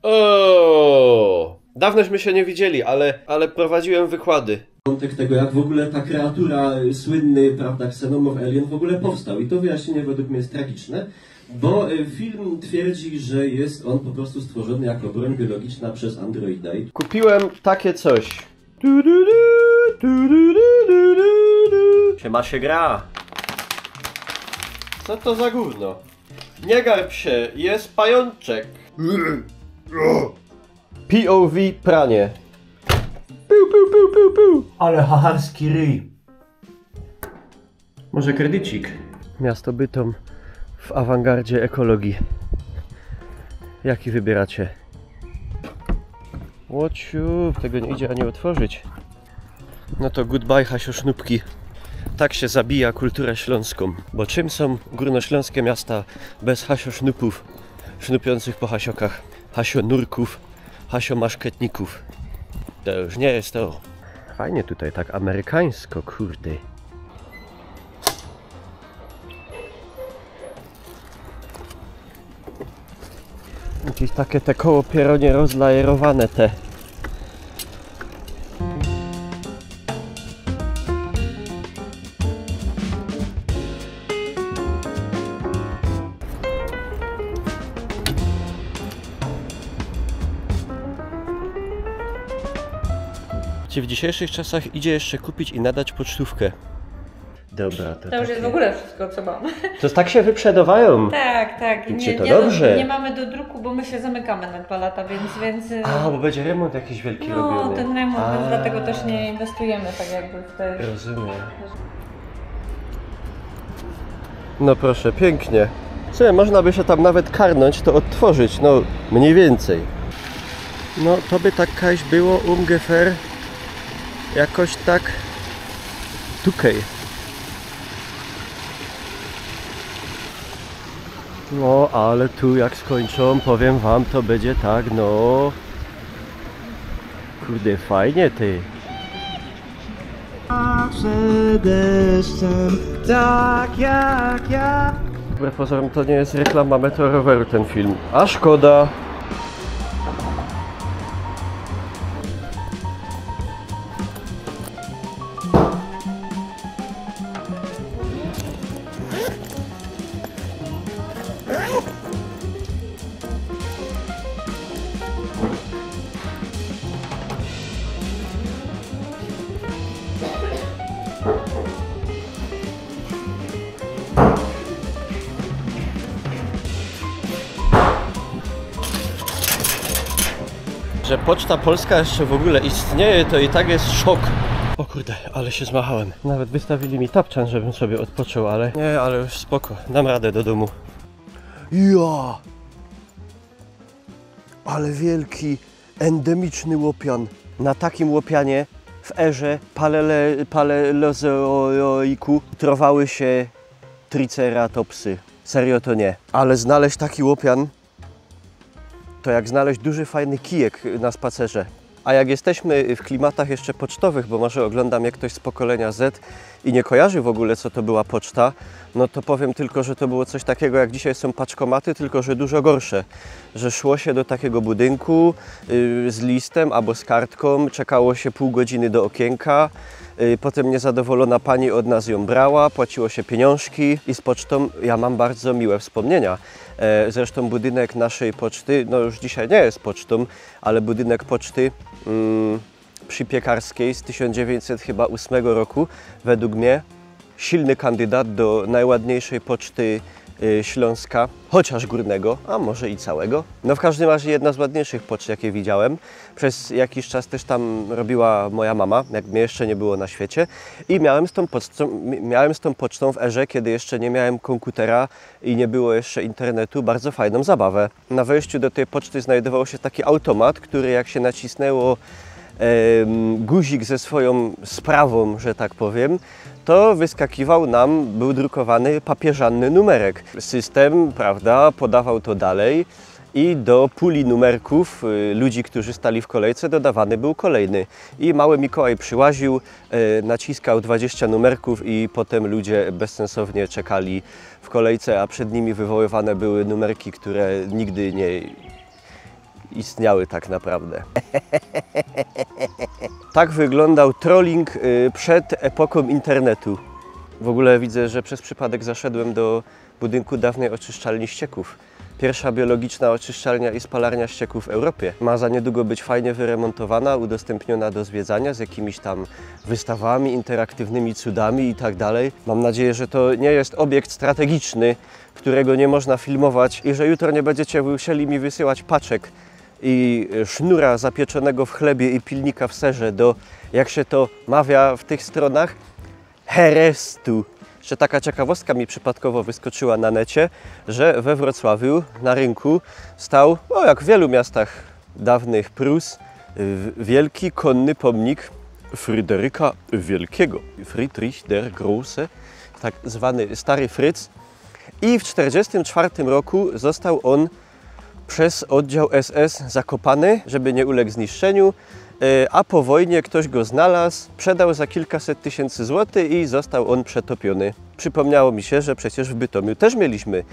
O, dawnośmy się nie widzieli, ale prowadziłem wykłady. Wątek tego, jak w ogóle ta kreatura, słynny, prawda, Xenomorph Alien w ogóle powstał. I to wyjaśnienie według mnie jest tragiczne, bo film twierdzi, że jest on po prostu stworzony jako broń biologiczna przez androida. Kupiłem takie coś. Siema się gra. Co to za gówno? Nie garb się, jest pajączek. POV pranie. Piu, piu, piu, piu, piu. Ale hacharski ryj. Może kredycik? Miasto Bytom w awangardzie ekologii. Jaki wybieracie? Łociu, tego nie idzie ani otworzyć. No to goodbye hasiosznupki. Tak się zabija kulturę śląską. Bo czym są górnośląskie miasta bez hasiosznupów sznupiących po hasiokach, hasionurków, hasiomaszketników? To już nie jest to. Fajnie tutaj, tak amerykańsko, kurde. Jakieś takie te koło pieronie rozlajerowane te. Czy w dzisiejszych czasach idzie jeszcze kupić i nadać pocztówkę? Dobra, to już jest w ogóle wszystko, co mam. To tak się wyprzedawają. Tak, tak. Dobrze? Nie mamy do druku, bo my się zamykamy na 2 lata, więc... A, bo będzie remont jakiś wielki robiony. No, ten remont, więc dlatego też nie inwestujemy tak jakby w te... Rozumiem. No proszę, pięknie. Słuchaj, można by się tam nawet karnąć, to odtworzyć, no mniej więcej. No to by tak kaś było ungefähr jakoś tak tukej. No ale tu jak skończą, powiem wam, to będzie tak, no kurde, fajnie ty. Przed deszczem, tak jak ja. Wbrew pozorom to nie jest reklama meteoroweru ten film, a szkoda. Że Poczta Polska jeszcze w ogóle istnieje, to i tak jest szok. O kurde, ale się zmachałem. Nawet wystawili mi tapczan, żebym sobie odpoczął, ale... Nie, ale już spoko, dam radę do domu. Ja! Ale wielki, endemiczny łopian. Na takim łopianie w erze paleozoiku trowały się triceratopsy. Serio to nie. Ale znaleźć taki łopian to jak znaleźć duży, fajny kijek na spacerze. A jak jesteśmy w klimatach jeszcze pocztowych, bo może ogląda mnie ktoś z pokolenia Z i nie kojarzy w ogóle, co to była poczta, no to powiem tylko, że to było coś takiego, jak dzisiaj są paczkomaty, tylko że dużo gorsze. Że szło się do takiego budynku z listem albo z kartką, czekało się pół godziny do okienka, potem niezadowolona pani od nas ją brała, płaciło się pieniążki i z pocztą ja mam bardzo miłe wspomnienia. Zresztą budynek naszej poczty, no już dzisiaj nie jest pocztą, ale budynek poczty przy Piekarskiej z 1908 roku, według mnie silny kandydat do najładniejszej poczty Śląska, chociaż górnego, a może i całego. No w każdym razie jedna z ładniejszych poczt, jakie widziałem. Przez jakiś czas też tam robiła moja mama, jak mnie jeszcze nie było na świecie. I miałem z tą pocztą w erze, kiedy jeszcze nie miałem komputera i nie było jeszcze internetu, bardzo fajną zabawę. Na wejściu do tej poczty znajdował się taki automat, który jak się nacisnęło guzik ze swoją sprawą, że tak powiem, to wyskakiwał nam, był drukowany papieżanny numerek. System, prawda, podawał to dalej i do puli numerków ludzi, którzy stali w kolejce, dodawany był kolejny. I mały Mikołaj przyłaził, naciskał 20 numerków i potem ludzie bezsensownie czekali w kolejce, a przed nimi wywoływane były numerki, które nigdy istniały tak naprawdę. Tak wyglądał trolling przed epoką internetu. W ogóle widzę, że przez przypadek zaszedłem do budynku dawnej oczyszczalni ścieków. Pierwsza biologiczna oczyszczalnia i spalarnia ścieków w Europie. Ma za niedługo być fajnie wyremontowana, udostępniona do zwiedzania z jakimiś tam wystawami, interaktywnymi cudami i tak dalej. Mam nadzieję, że to nie jest obiekt strategiczny, którego nie można filmować i że jutro nie będziecie musieli mi wysyłać paczek i sznura zapieczonego w chlebie i pilnika w serze do, jak się to mawia w tych stronach, herestu. Jeszcze taka ciekawostka mi przypadkowo wyskoczyła na necie, że we Wrocławiu na rynku stał, jak w wielu miastach dawnych Prus, wielki konny pomnik Fryderyka Wielkiego. Friedrich der Große, tak zwany Stary Fryc. I w 1944 roku został on przez oddział SS zakopany, żeby nie uległ zniszczeniu, a po wojnie ktoś go znalazł, sprzedał za kilkaset tysięcy złotych i został on przetopiony. Przypomniało mi się, że przecież w Bytomiu też mieliśmy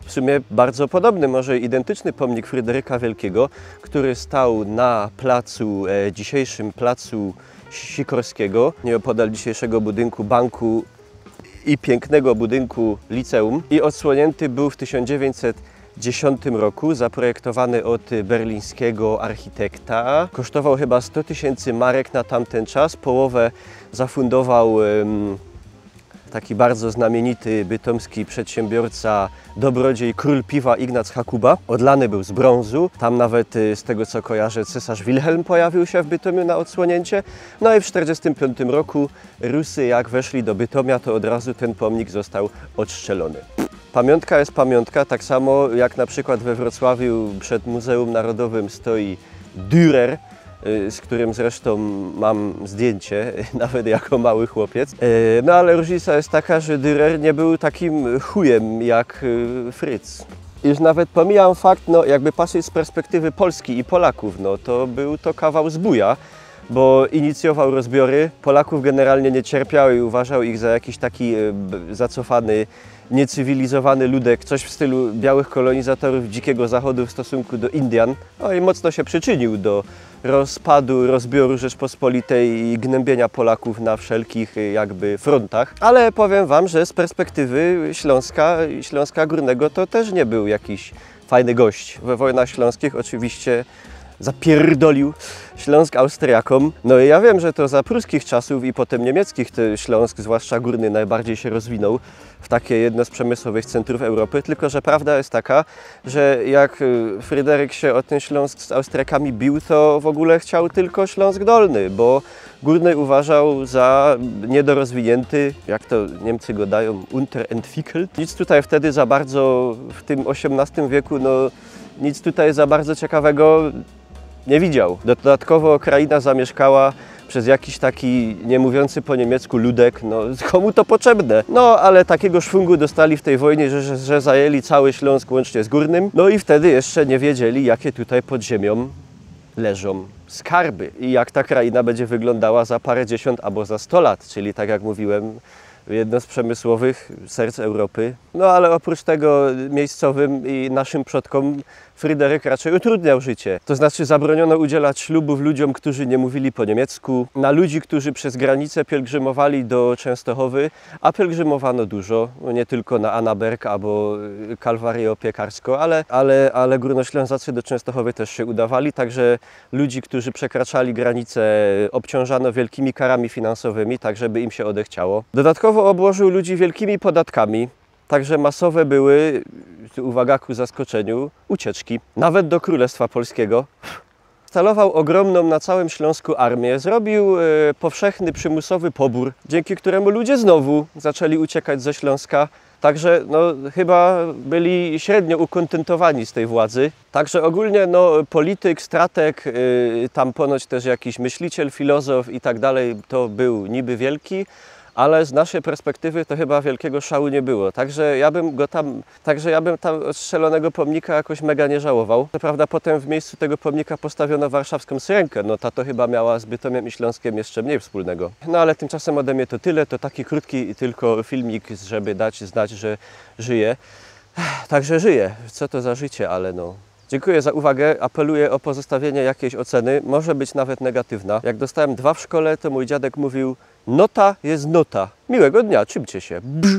w sumie bardzo podobny, może identyczny pomnik Fryderyka Wielkiego, który stał na placu, dzisiejszym placu Sikorskiego, nieopodal dzisiejszego budynku banku i pięknego budynku liceum, i odsłonięty był w 1910 roku, zaprojektowany od berlińskiego architekta. Kosztował chyba 100 000 marek na tamten czas. Połowę zafundował taki bardzo znamienity bytomski przedsiębiorca, dobrodziej, król piwa Ignac Hakuba. Odlany był z brązu. Tam nawet, z tego co kojarzę, cesarz Wilhelm pojawił się w Bytomiu na odsłonięcie. No i w 1945 roku Rusy jak weszli do Bytomia, to od razu ten pomnik został odstrzelony. Pamiątka jest pamiątka, tak samo jak na przykład we Wrocławiu przed Muzeum Narodowym stoi Dürer, z którym zresztą mam zdjęcie, nawet jako mały chłopiec. No ale różnica jest taka, że Dürer nie był takim chujem jak Fryc. Już nawet pomijam fakt, no jakby patrzeć z perspektywy Polski i Polaków, no to był to kawał zbója, bo inicjował rozbiory. Polaków generalnie nie cierpiał i uważał ich za jakiś taki zacofany, niecywilizowany ludek, coś w stylu białych kolonizatorów Dzikiego Zachodu w stosunku do Indian. No i mocno się przyczynił do rozpadu, rozbioru Rzeczpospolitej i gnębienia Polaków na wszelkich jakby frontach. Ale powiem Wam, że z perspektywy Śląska Górnego to też nie był jakiś fajny gość. We wojnach śląskich oczywiście zapierdolił Śląsk Austriakom. No i ja wiem, że to za pruskich czasów i potem niemieckich ten Śląsk, zwłaszcza górny, najbardziej się rozwinął w takie jedno z przemysłowych centrów Europy, tylko że prawda jest taka, że jak Fryderyk się o ten Śląsk z Austriakami bił, to w ogóle chciał tylko Śląsk Dolny, bo górny uważał za niedorozwinięty, jak to Niemcy go dają, unterentwickelt. Nic tutaj wtedy za bardzo, w tym XVIII wieku, no nic tutaj za bardzo ciekawego nie widział. Dodatkowo kraina zamieszkała przez jakiś taki niemówiący po niemiecku ludek, no komu to potrzebne? No ale takiego szwungu dostali w tej wojnie, że zajęli cały Śląsk łącznie z Górnym, no i wtedy jeszcze nie wiedzieli, jakie tutaj pod ziemią leżą skarby i jak ta kraina będzie wyglądała za parędziesiąt albo za 100 lat, czyli tak jak mówiłem, jedno z przemysłowych serc Europy. No ale oprócz tego miejscowym i naszym przodkom Fryderyk raczej utrudniał życie. To znaczy zabroniono udzielać ślubów ludziom, którzy nie mówili po niemiecku, na ludzi, którzy przez granicę pielgrzymowali do Częstochowy, a pielgrzymowano dużo, no nie tylko na Annaberg albo Kalwarię Opiekarską, ale Górnoślązacy do Częstochowy też się udawali, także ludzi, którzy przekraczali granicę, obciążano wielkimi karami finansowymi, tak żeby im się odechciało. Dodatkowo obłożył ludzi wielkimi podatkami. Także masowe były, uwaga ku zaskoczeniu, ucieczki. Nawet do Królestwa Polskiego. Instalował ogromną na całym Śląsku armię. Zrobił powszechny, przymusowy pobór, dzięki któremu ludzie znowu zaczęli uciekać ze Śląska. Także no, chyba byli średnio ukontentowani z tej władzy. Także ogólnie no, polityk, strateg, tam ponoć też jakiś myśliciel, filozof i tak dalej, to był niby wielki. Ale z naszej perspektywy to chyba wielkiego szału nie było. Także ja bym tam odstrzelonego pomnika jakoś mega nie żałował. Co prawda potem w miejscu tego pomnika postawiono warszawską Syrenkę. No ta to chyba miała z Bytomiem i Śląskiem jeszcze mniej wspólnego. No ale tymczasem ode mnie to tyle. To taki krótki tylko filmik, żeby dać znać, że żyję. Także żyję. Co to za życie, ale no. Dziękuję za uwagę. Apeluję o pozostawienie jakiejś oceny. Może być nawet negatywna. Jak dostałem 2 w szkole, to mój dziadek mówił: nota jest nota. Miłego dnia, czymcie się. Brz.